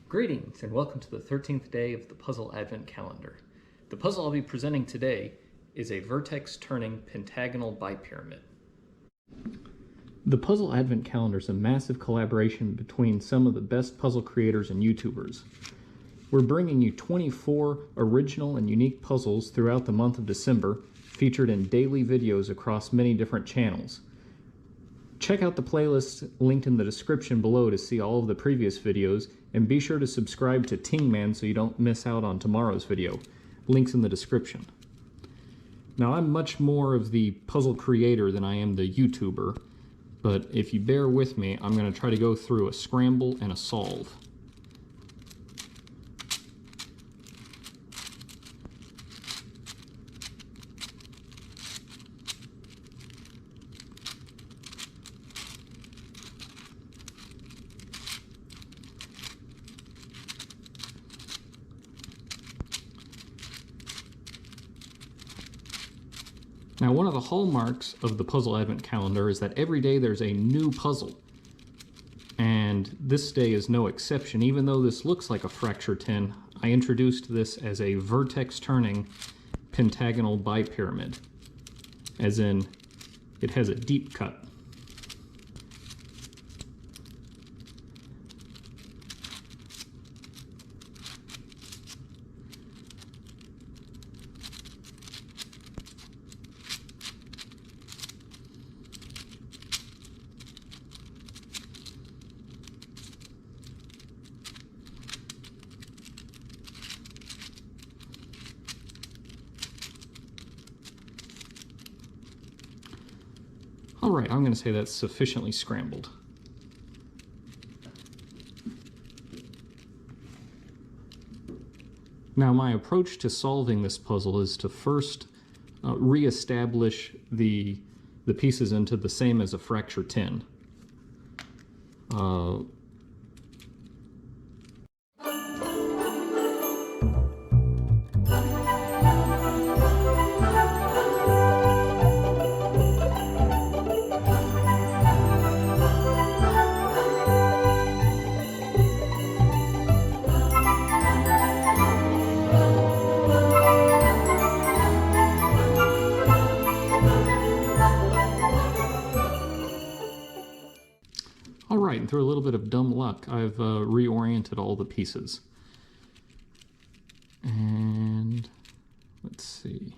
Greetings and welcome to the 13th day of the Puzzle Advent Calendar. The puzzle I'll be presenting today is a vertex turning pentagonal bipyramid. The Puzzle Advent Calendar is a massive collaboration between some of the best puzzle creators and YouTubers. We're bringing you 24 original and unique puzzles throughout the month of December, featured in daily videos across many different channels. Check out the playlist linked in the description below to see all of the previous videos, and be sure to subscribe to Tingman so you don't miss out on tomorrow's video. Links in the description. Now, I'm much more of the puzzle creator than I am the YouTuber, but if you bear with me, I'm going to try to go through a scramble and a solve. Now, one of the hallmarks of the Puzzle Advent Calendar is that every day there's a new puzzle. And this day is no exception. Even though this looks like a fracture 10, I introduced this as a vertex turning pentagonal bipyramid. As in, it has a deep cut. Alright, I'm going to say that's sufficiently scrambled. Now, my approach to solving this puzzle is to first re-establish the pieces into the same as a fracture 10. Alright, and through a little bit of dumb luck, I've reoriented all the pieces. And let's see.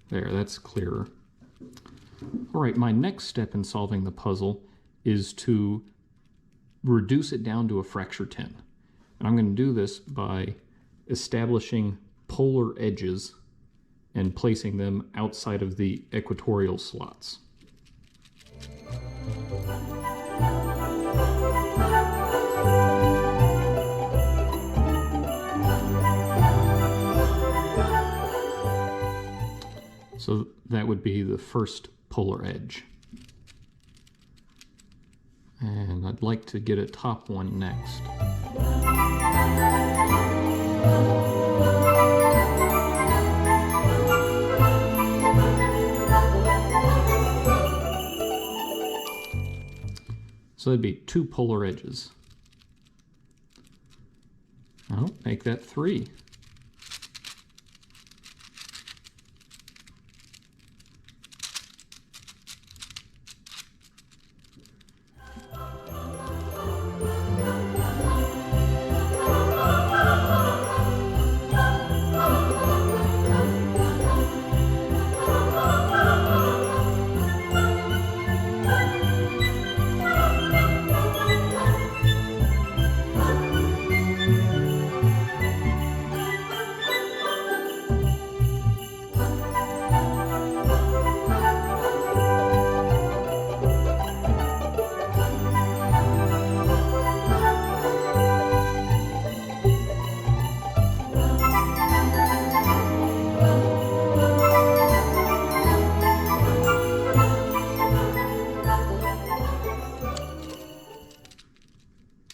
There, that's clearer. Alright, my next step in solving the puzzle is to reduce it down to a fracture 10. And I'm going to do this by establishing polar edges and placing them outside of the equatorial slots. So that would be the first polar edge. And I'd like to get a top one next. So that'd be two polar edges. I'll make that 3.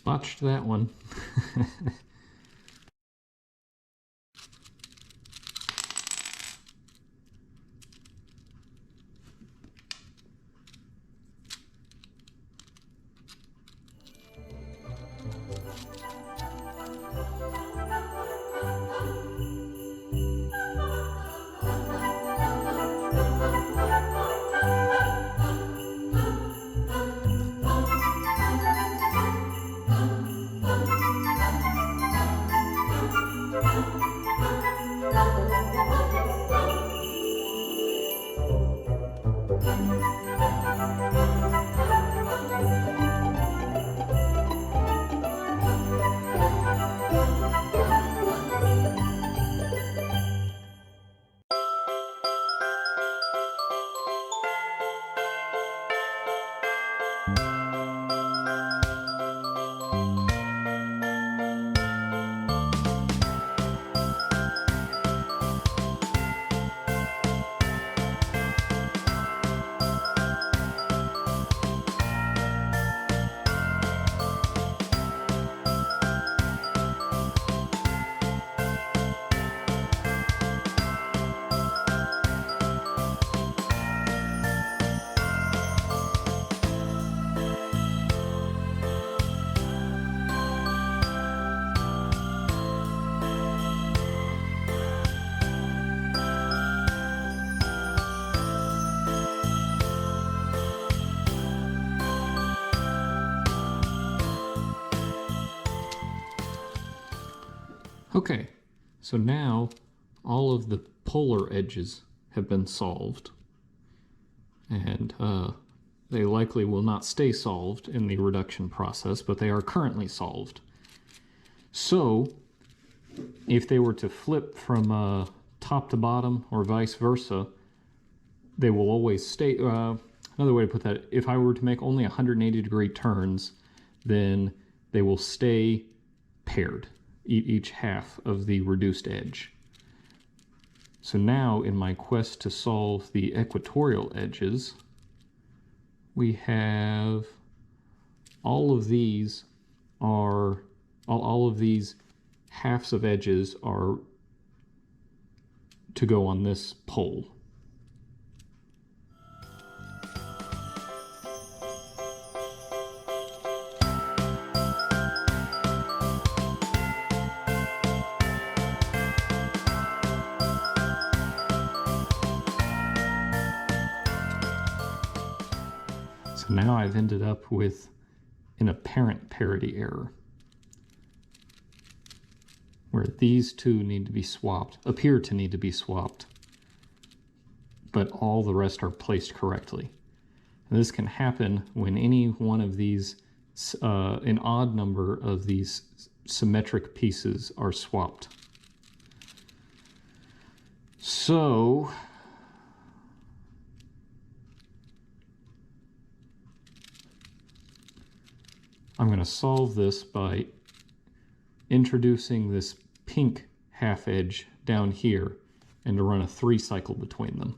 Botched that one. Okay, so now all of the polar edges have been solved, and they likely will not stay solved in the reduction process, but they are currently solved. So if they were to flip from top to bottom or vice versa, they will always stay. Another way to put that, if I were to make only 180-degree turns, then they will stay paired, each half of the reduced edge. So now in my quest to solve the equatorial edges, we have all of these halves of edges are to go on this pole. So now I've ended up with an apparent parity error, where these two need to be swapped, appear to need to be swapped, but all the rest are placed correctly. And this can happen when any one of these, an odd number of these symmetric pieces are swapped. So I'm going to solve this by introducing this pink half edge down here and to run a 3 cycle between them.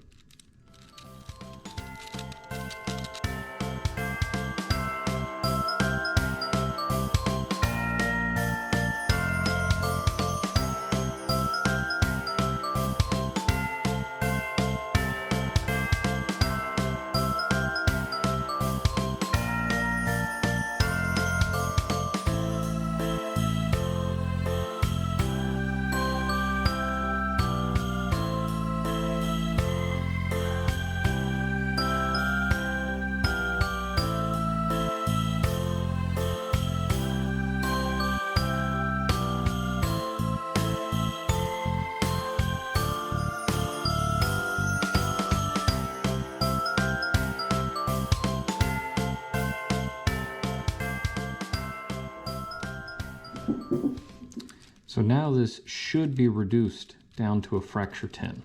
So now this should be reduced down to a fracture 10.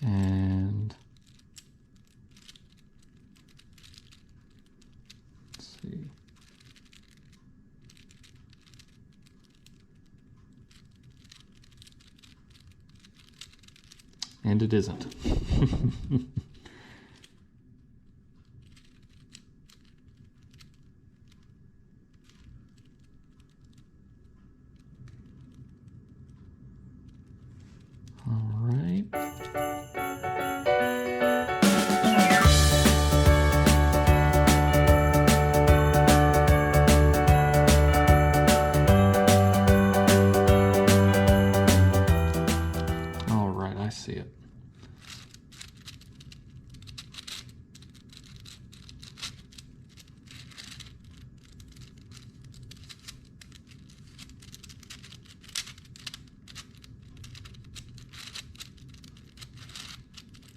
And let's see. And it isn't.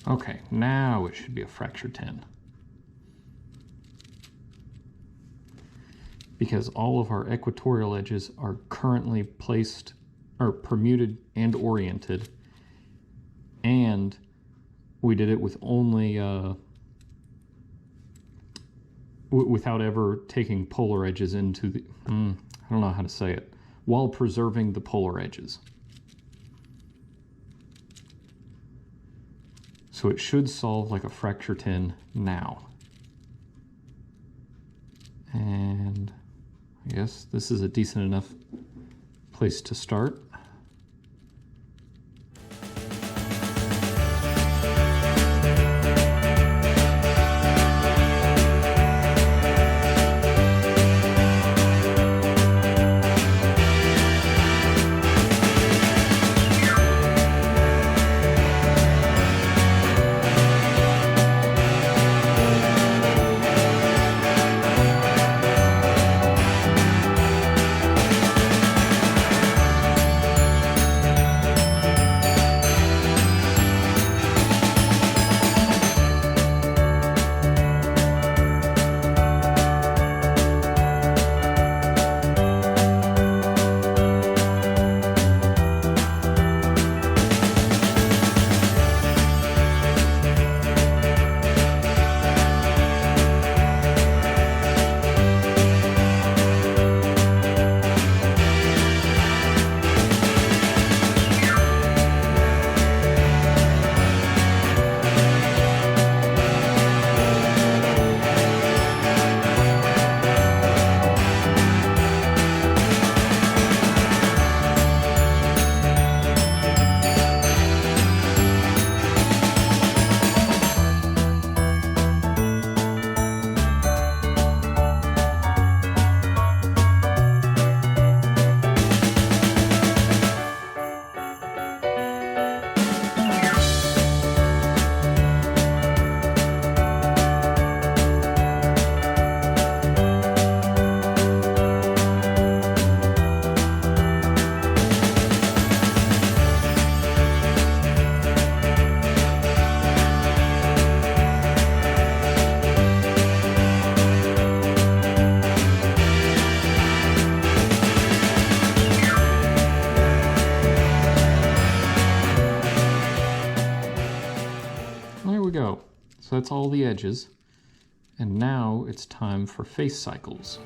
Okay, now it should be a fracture 10. Because all of our equatorial edges are currently placed, or permuted and oriented, and we did it with only, without ever taking polar edges into the, I don't know how to say it, while preserving the polar edges. So it should solve like a fracture 10 now. And I guess this is a decent enough place to start. Go. So that's all the edges. And now it's time for face cycles.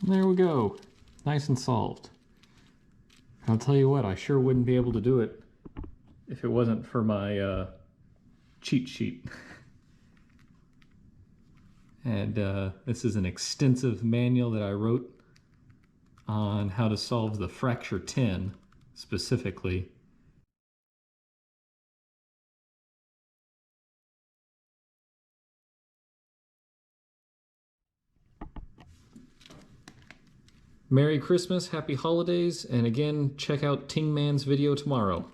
There we go. Nice and solved. I'll tell you what, I sure wouldn't be able to do it if it wasn't for my cheat sheet. And this is an extensive manual that I wrote on how to solve the fracture 10 specifically. Merry Christmas, Happy Holidays, and again, check out Tingman's video tomorrow.